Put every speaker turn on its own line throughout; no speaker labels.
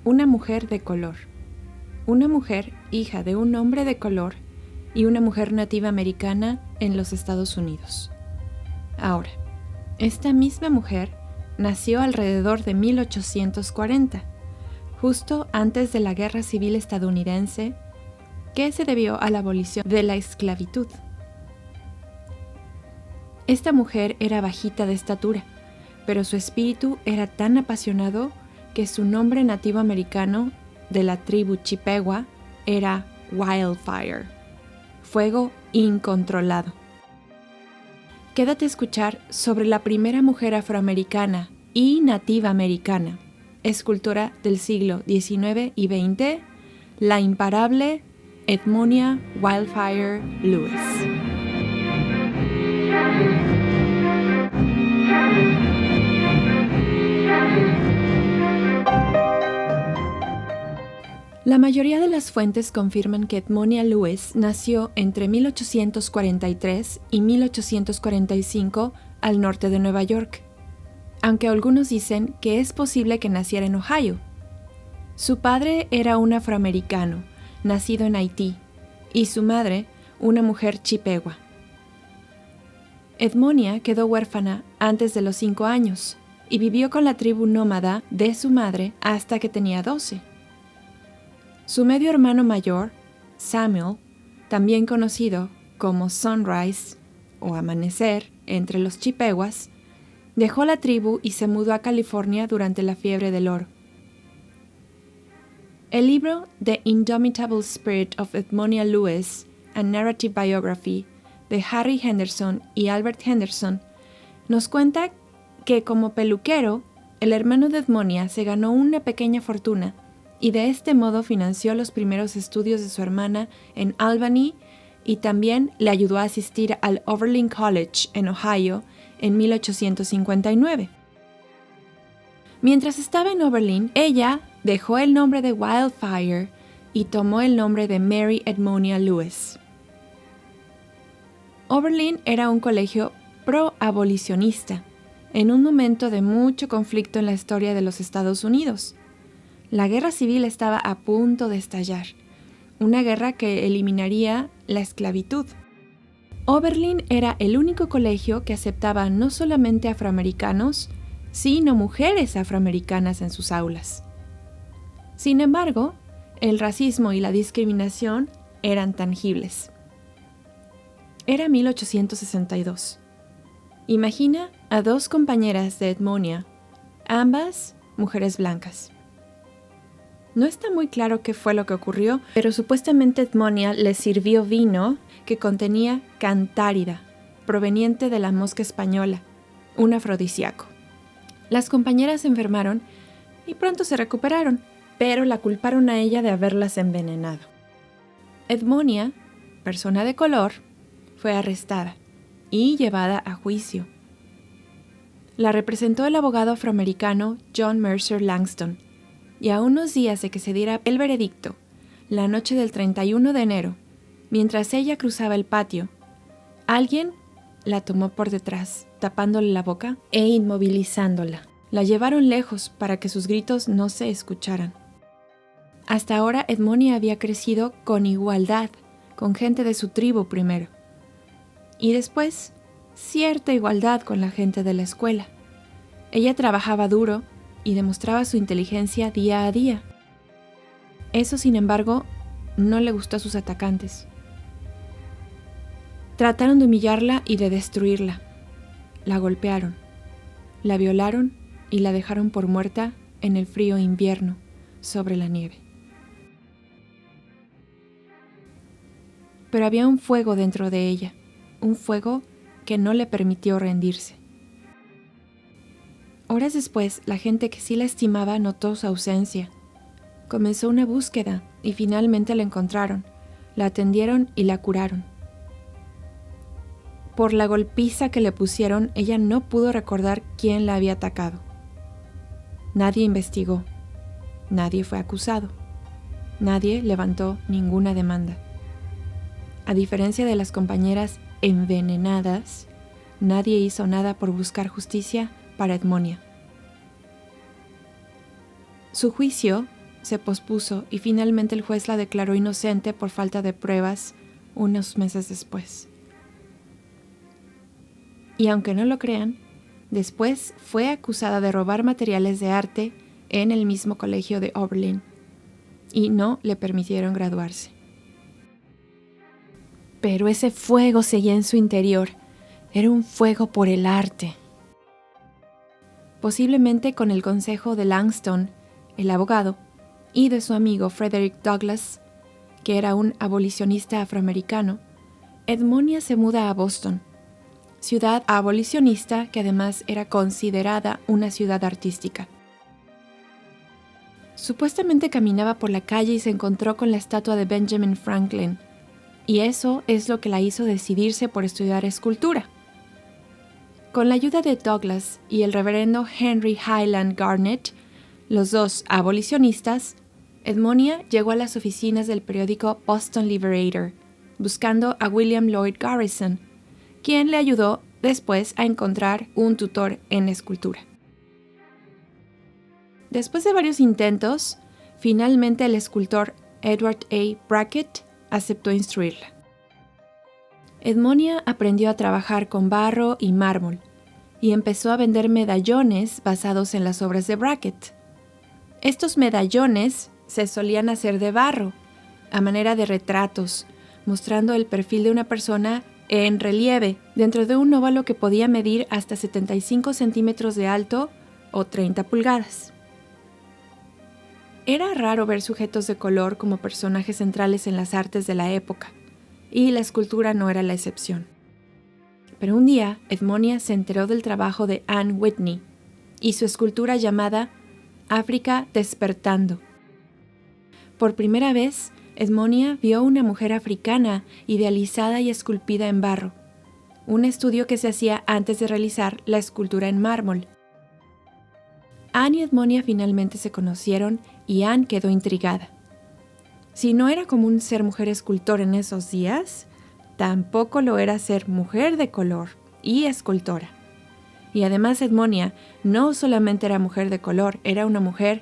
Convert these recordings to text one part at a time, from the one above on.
una mujer de color, una mujer hija de un hombre de color y una mujer nativa americana en los Estados Unidos. Ahora, esta misma mujer nació alrededor de 1840, justo antes de la Guerra Civil estadounidense, que se debió a la abolición de la esclavitud. Esta mujer era bajita de estatura, pero su espíritu era tan apasionado que su nombre nativo americano de la tribu Chippewa era Wildfire, fuego incontrolado. Quédate a escuchar sobre la primera mujer afroamericana y nativa americana, escultora del siglo XIX y XX, la imparable Edmonia Wildfire Lewis. La mayoría de las fuentes confirman que Edmonia Lewis nació entre 1843 y 1845 al norte de Nueva York, aunque algunos dicen que es posible que naciera en Ohio. Su padre era un afroamericano, nacido en Haití, y su madre, una mujer chippewa. Edmonia quedó huérfana antes de los 5 años y vivió con la tribu nómada de su madre hasta que tenía 12. Su medio hermano mayor, Samuel, también conocido como Sunrise o Amanecer entre los Chippewas, dejó la tribu y se mudó a California durante la fiebre del oro. El libro The Indomitable Spirit of Edmonia Lewis, A Narrative Biography, de Harry Henderson y Albert Henderson, nos cuenta que como peluquero, el hermano de Edmonia se ganó una pequeña fortuna y de este modo financió los primeros estudios de su hermana en Albany y también le ayudó a asistir al Oberlin College en Ohio en 1859. Mientras estaba en Oberlin, ella dejó el nombre de Wildfire y tomó el nombre de Mary Edmonia Lewis. Oberlin era un colegio pro-abolicionista, en un momento de mucho conflicto en la historia de los Estados Unidos. La guerra civil estaba a punto de estallar, una guerra que eliminaría la esclavitud. Oberlin era el único colegio que aceptaba no solamente afroamericanos, sino mujeres afroamericanas en sus aulas. Sin embargo, el racismo y la discriminación eran tangibles. Era 1862. Imagina a 2 compañeras de Edmonia, ambas mujeres blancas. No está muy claro qué fue lo que ocurrió, pero supuestamente Edmonia les sirvió vino que contenía cantárida, proveniente de la mosca española, un afrodisíaco. Las compañeras se enfermaron y pronto se recuperaron, pero la culparon a ella de haberlas envenenado. Edmonia, persona de color, fue arrestada y llevada a juicio. La representó el abogado afroamericano John Mercer Langston, y a unos días de que se diera el veredicto, la noche del 31 de enero, mientras ella cruzaba el patio, alguien la tomó por detrás, tapándole la boca e inmovilizándola. La llevaron lejos para que sus gritos no se escucharan. Hasta ahora Edmonia había crecido con igualdad, con gente de su tribu primero, y después cierta igualdad con la gente de la escuela. Ella trabajaba duro y demostraba su inteligencia día a día. Eso, sin embargo, no le gustó a sus atacantes. Trataron de humillarla y de destruirla. La golpearon, la violaron y la dejaron por muerta en el frío invierno, sobre la nieve. Pero había un fuego dentro de ella, un fuego que no le permitió rendirse. Horas después, la gente que sí la estimaba notó su ausencia. Comenzó una búsqueda y finalmente la encontraron, la atendieron y la curaron. Por la golpiza que le pusieron, ella no pudo recordar quién la había atacado. Nadie investigó, nadie fue acusado, nadie levantó ninguna demanda. A diferencia de las compañeras envenenadas, nadie hizo nada por buscar justicia para Edmonia. Su juicio se pospuso y finalmente el juez la declaró inocente por falta de pruebas unos meses después. Y aunque no lo crean, después fue acusada de robar materiales de arte en el mismo colegio de Oberlin y no le permitieron graduarse. Pero ese fuego seguía en su interior. Era un fuego por el arte. Posiblemente con el consejo de Langston, el abogado, y de su amigo Frederick Douglass, que era un abolicionista afroamericano, Edmonia se muda a Boston, ciudad abolicionista que además era considerada una ciudad artística. Supuestamente caminaba por la calle y se encontró con la estatua de Benjamin Franklin, y eso es lo que la hizo decidirse por estudiar escultura. Con la ayuda de Douglass y el reverendo Henry Highland Garnet, los dos abolicionistas, Edmonia llegó a las oficinas del periódico Boston Liberator, buscando a William Lloyd Garrison, quien le ayudó después a encontrar un tutor en escultura. Después de varios intentos, finalmente el escultor Edward A. Brackett aceptó instruirla. Edmonia aprendió a trabajar con barro y mármol y empezó a vender medallones basados en las obras de Brackett. Estos medallones se solían hacer de barro, a manera de retratos, mostrando el perfil de una persona en relieve dentro de un óvalo que podía medir hasta 75 centímetros de alto o 30 pulgadas. Era raro ver sujetos de color como personajes centrales en las artes de la época, y la escultura no era la excepción. Pero un día, Edmonia se enteró del trabajo de Anne Whitney y su escultura llamada África despertando. Por primera vez, Edmonia vio una mujer africana idealizada y esculpida en barro, un estudio que se hacía antes de realizar la escultura en mármol. Anne y Edmonia finalmente se conocieron y Anne quedó intrigada. Si no era común ser mujer escultor en esos días, tampoco lo era ser mujer de color y escultora. Y además Edmonia no solamente era mujer de color, era una mujer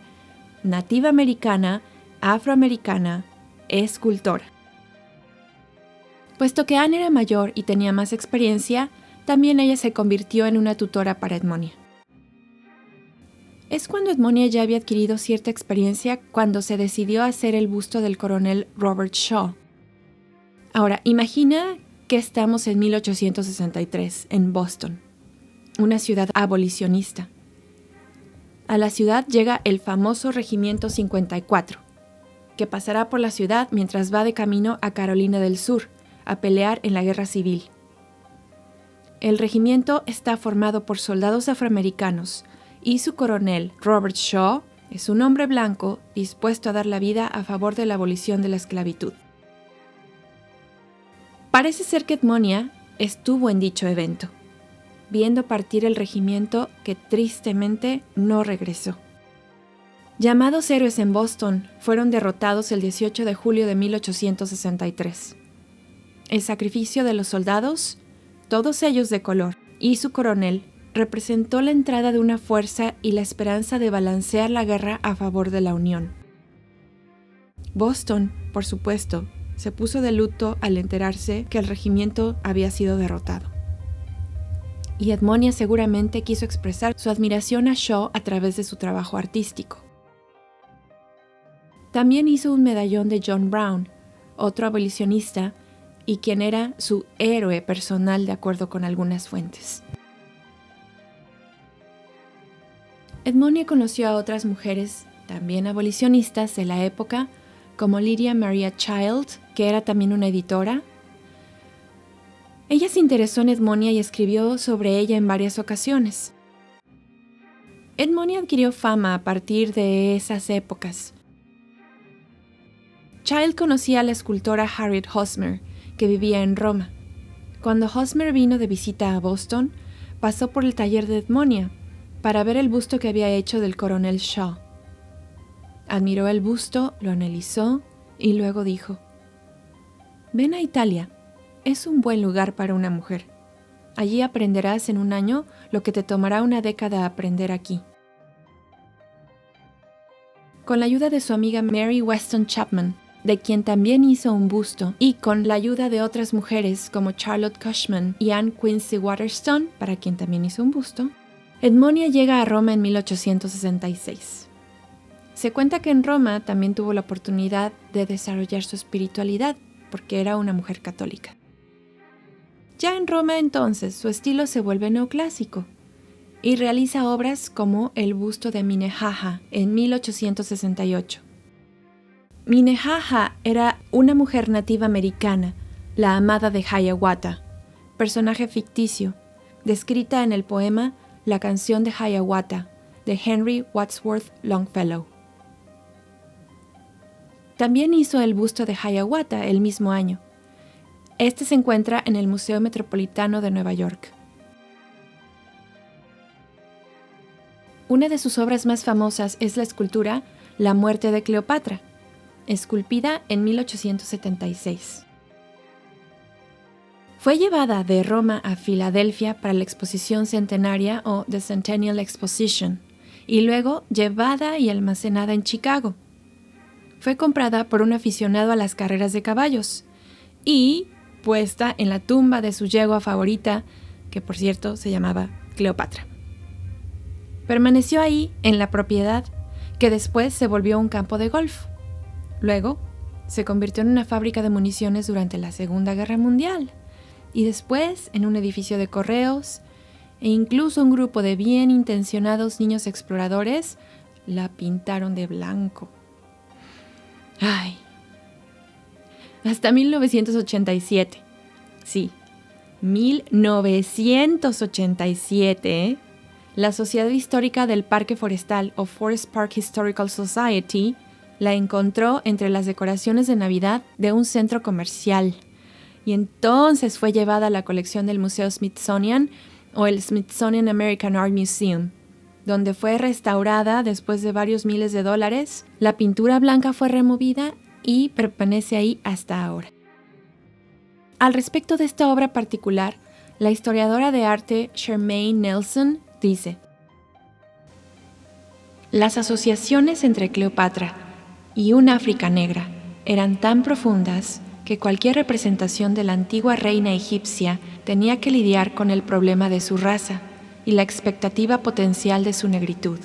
nativa americana, afroamericana, escultora. Puesto que Anne era mayor y tenía más experiencia, también ella se convirtió en una tutora para Edmonia. Es cuando Edmonia ya había adquirido cierta experiencia cuando se decidió hacer el busto del coronel Robert Shaw. Ahora, imagina que estamos en 1863, en Boston, una ciudad abolicionista. A la ciudad llega el famoso Regimiento 54, que pasará por la ciudad mientras va de camino a Carolina del Sur, a pelear en la Guerra Civil. El regimiento está formado por soldados afroamericanos, y su coronel, Robert Shaw, es un hombre blanco dispuesto a dar la vida a favor de la abolición de la esclavitud. Parece ser que Edmonia estuvo en dicho evento, viendo partir el regimiento que tristemente no regresó. Llamados héroes en Boston, fueron derrotados el 18 de julio de 1863. El sacrificio de los soldados, todos ellos de color, y su coronel, representó la entrada de una fuerza y la esperanza de balancear la guerra a favor de la Unión. Boston, por supuesto, se puso de luto al enterarse que el regimiento había sido derrotado. Y Edmonia seguramente quiso expresar su admiración a Shaw a través de su trabajo artístico. También hizo un medallón de John Brown, otro abolicionista, y quien era su héroe personal de acuerdo con algunas fuentes. Edmonia conoció a otras mujeres, también abolicionistas de la época, como Lydia Maria Child, que era también una editora. Ella se interesó en Edmonia y escribió sobre ella en varias ocasiones. Edmonia adquirió fama a partir de esas épocas. Child conocía a la escultora Harriet Hosmer, que vivía en Roma. Cuando Hosmer vino de visita a Boston, pasó por el taller de Edmonia para ver el busto que había hecho del coronel Shaw. Admiró el busto, lo analizó y luego dijo: «Ven a Italia, es un buen lugar para una mujer. Allí aprenderás en un año lo que te tomará una década aprender aquí». Con la ayuda de su amiga Mary Weston Chapman, de quien también hizo un busto, y con la ayuda de otras mujeres como Charlotte Cushman y Anne Quincy Waterston, para quien también hizo un busto, Edmonia llega a Roma en 1866. Se cuenta que en Roma también tuvo la oportunidad de desarrollar su espiritualidad, porque era una mujer católica. Ya en Roma entonces su estilo se vuelve neoclásico y realiza obras como el busto de Minnehaha en 1868. Minnehaha era una mujer nativa americana, la amada de Hiawatha, personaje ficticio, descrita en el poema La canción de Hiawatha, de Henry Wadsworth Longfellow. También hizo el busto de Hiawatha el mismo año. Este se encuentra en el Museo Metropolitano de Nueva York. Una de sus obras más famosas es la escultura La muerte de Cleopatra, esculpida en 1876. Fue llevada de Roma a Filadelfia para la exposición centenaria o The Centennial Exposition, y luego llevada y almacenada en Chicago. Fue comprada por un aficionado a las carreras de caballos y puesta en la tumba de su yegua favorita, que por cierto se llamaba Cleopatra. Permaneció ahí en la propiedad, que después se volvió un campo de golf. Luego, se convirtió en una fábrica de municiones durante la Segunda Guerra Mundial, y después en un edificio de correos, e incluso un grupo de bien intencionados niños exploradores la pintaron de blanco. ¡Ay! Hasta 1987. Sí, 1987, la Sociedad Histórica del Parque Forestal o Forest Park Historical Society la encontró entre las decoraciones de Navidad de un centro comercial, y entonces fue llevada a la colección del Museo Smithsonian o el Smithsonian American Art Museum, donde fue restaurada después de varios miles de dólares. La pintura blanca fue removida y permanece ahí hasta ahora. Al respecto de esta obra particular, la historiadora de arte Charmaine Nelson dice: las asociaciones entre Cleopatra y un África negra eran tan profundas que cualquier representación de la antigua reina egipcia tenía que lidiar con el problema de su raza y la expectativa potencial de su negritud.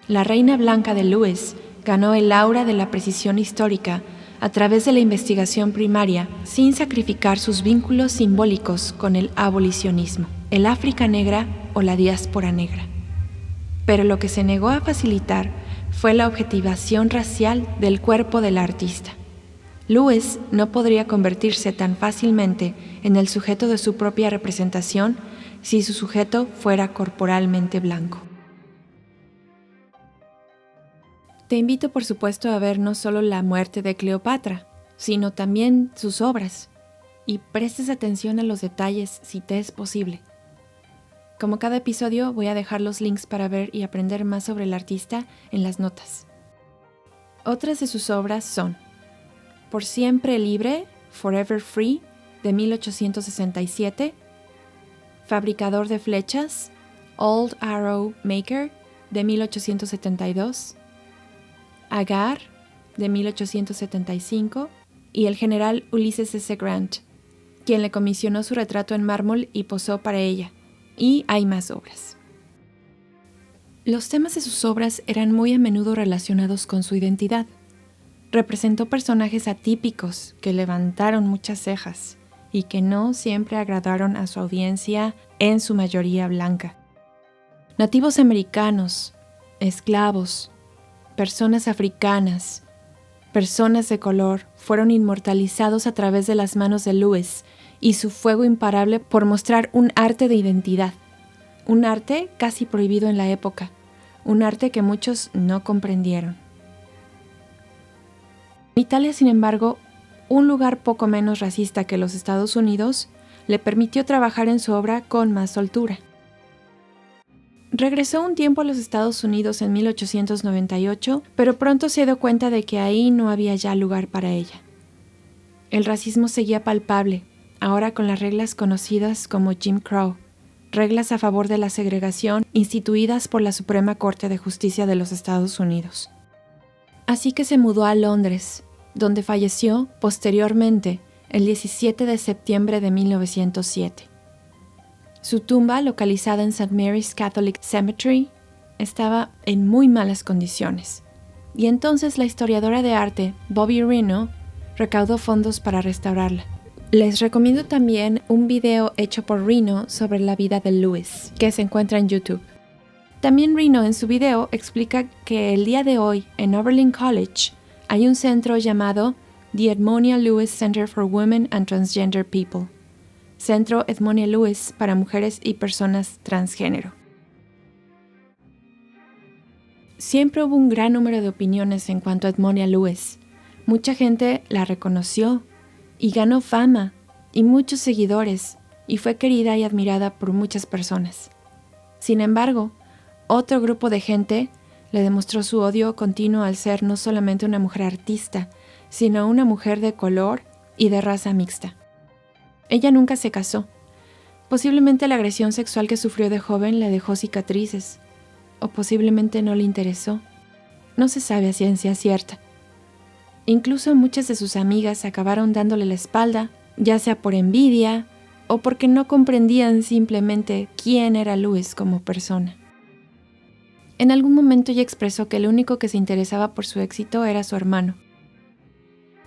La reina blanca de Lewis ganó el aura de la precisión histórica a través de la investigación primaria, sin sacrificar sus vínculos simbólicos con el abolicionismo, el África negra o la diáspora negra. Pero lo que se negó a facilitar fue la objetivación racial del cuerpo del artista. Lewis no podría convertirse tan fácilmente en el sujeto de su propia representación si su sujeto fuera corporalmente blanco. Te invito, por supuesto, a ver no solo La muerte de Cleopatra, sino también sus obras, y prestes atención a los detalles si te es posible. Como cada episodio, voy a dejar los links para ver y aprender más sobre el artista en las notas. Otras de sus obras son Por siempre libre, Forever Free, de 1867, Fabricador de flechas, Old Arrow Maker, de 1872, Agar, de 1875, y el general Ulysses S. Grant, quien le comisionó su retrato en mármol y posó para ella, y hay más obras. Los temas de sus obras eran muy a menudo relacionados con su identidad. Representó personajes atípicos que levantaron muchas cejas y que no siempre agradaron a su audiencia, en su mayoría blanca. Nativos americanos, esclavos, personas africanas, personas de color fueron inmortalizados a través de las manos de Lewis y su fuego imparable por mostrar un arte de identidad, un arte casi prohibido en la época, un arte que muchos no comprendieron. Italia, sin embargo, un lugar poco menos racista que los Estados Unidos, le permitió trabajar en su obra con más soltura. Regresó un tiempo a los Estados Unidos en 1898, pero pronto se dio cuenta de que ahí no había ya lugar para ella. El racismo seguía palpable, ahora con las reglas conocidas como Jim Crow, reglas a favor de la segregación instituidas por la Suprema Corte de Justicia de los Estados Unidos. Así que se mudó a Londres, donde falleció posteriormente el 17 de septiembre de 1907. Su tumba, localizada en St. Mary's Catholic Cemetery, estaba en muy malas condiciones. Y entonces la historiadora de arte, Bobby Reno, recaudó fondos para restaurarla. Les recomiendo también un video hecho por Reno sobre la vida de Lewis, que se encuentra en YouTube. También Reno en su video explica que el día de hoy en Oberlin College hay un centro llamado The Edmonia Lewis Center for Women and Transgender People, Centro Edmonia Lewis para mujeres y personas transgénero. Siempre hubo un gran número de opiniones en cuanto a Edmonia Lewis. Mucha gente la reconoció y ganó fama y muchos seguidores y fue querida y admirada por muchas personas. Sin embargo, otro grupo de gente le demostró su odio continuo al ser no solamente una mujer artista, sino una mujer de color y de raza mixta. Ella nunca se casó. Posiblemente la agresión sexual que sufrió de joven le dejó cicatrices, o posiblemente no le interesó. No se sabe a ciencia cierta. Incluso muchas de sus amigas acabaron dándole la espalda, ya sea por envidia o porque no comprendían simplemente quién era Lewis como persona. En algún momento ella expresó que el único que se interesaba por su éxito era su hermano.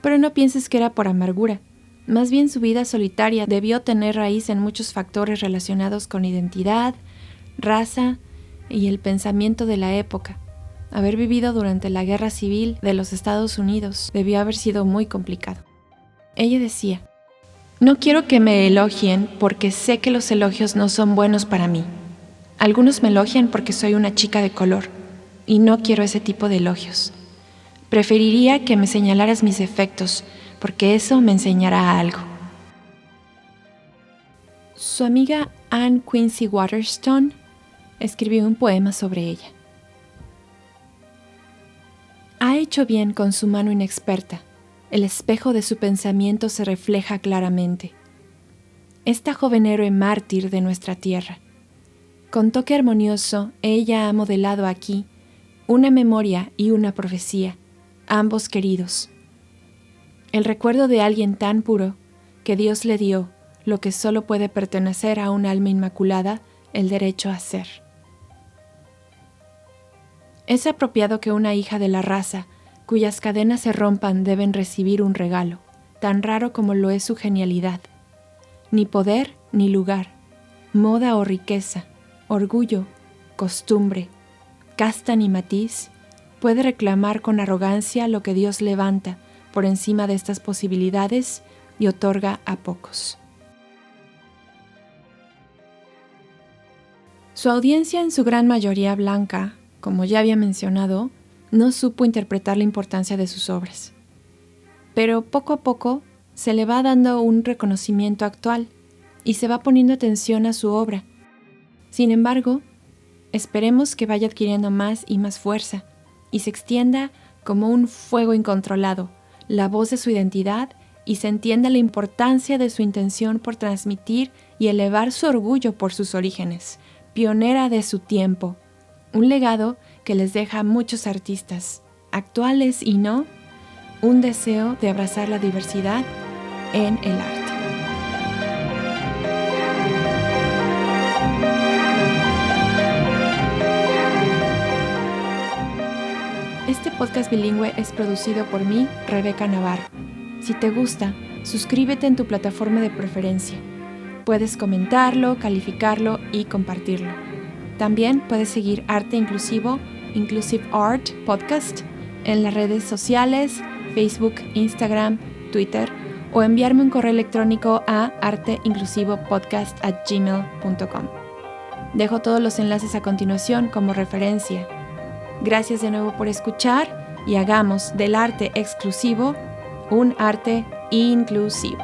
Pero no pienses que era por amargura. Más bien su vida solitaria debió tener raíz en muchos factores relacionados con identidad, raza y el pensamiento de la época. Haber vivido durante la Guerra Civil de los Estados Unidos debió haber sido muy complicado. Ella decía: "No quiero que me elogien porque sé que los elogios no son buenos para mí. Algunos me elogian porque soy una chica de color, y no quiero ese tipo de elogios. Preferiría que me señalaras mis defectos, porque eso me enseñará algo". Su amiga Anne Quincy Waterstone escribió un poema sobre ella. Ha hecho bien con su mano inexperta. El espejo de su pensamiento se refleja claramente. Esta joven héroe mártir de nuestra tierra. Con toque armonioso, ella ha modelado aquí una memoria y una profecía, ambos queridos. El recuerdo de alguien tan puro que Dios le dio lo que solo puede pertenecer a un alma inmaculada, el derecho a ser. Es apropiado que una hija de la raza, cuyas cadenas se rompan, deben recibir un regalo, tan raro como lo es su genialidad. Ni poder ni lugar, moda o riqueza, orgullo, costumbre, casta ni matiz, puede reclamar con arrogancia lo que Dios levanta por encima de estas posibilidades y otorga a pocos. Su audiencia, en su gran mayoría blanca, como ya había mencionado, no supo interpretar la importancia de sus obras. Pero poco a poco se le va dando un reconocimiento actual y se va poniendo atención a su obra. Sin embargo, esperemos que vaya adquiriendo más y más fuerza y se extienda como un fuego incontrolado, la voz de su identidad, y se entienda la importancia de su intención por transmitir y elevar su orgullo por sus orígenes, pionera de su tiempo, un legado que les deja a muchos artistas, actuales y no, un deseo de abrazar la diversidad en el arte. Este podcast bilingüe es producido por mí, Rebeca Navarro. Si te gusta, suscríbete en tu plataforma de preferencia. Puedes comentarlo, calificarlo y compartirlo. También puedes seguir Arte Inclusivo, Inclusive Art Podcast, en las redes sociales, Facebook, Instagram, Twitter, o enviarme un correo electrónico a arteinclusivopodcast@gmail.com. Dejo todos los enlaces a continuación como referencia. Gracias de nuevo por escuchar y hagamos del arte exclusivo un arte inclusivo.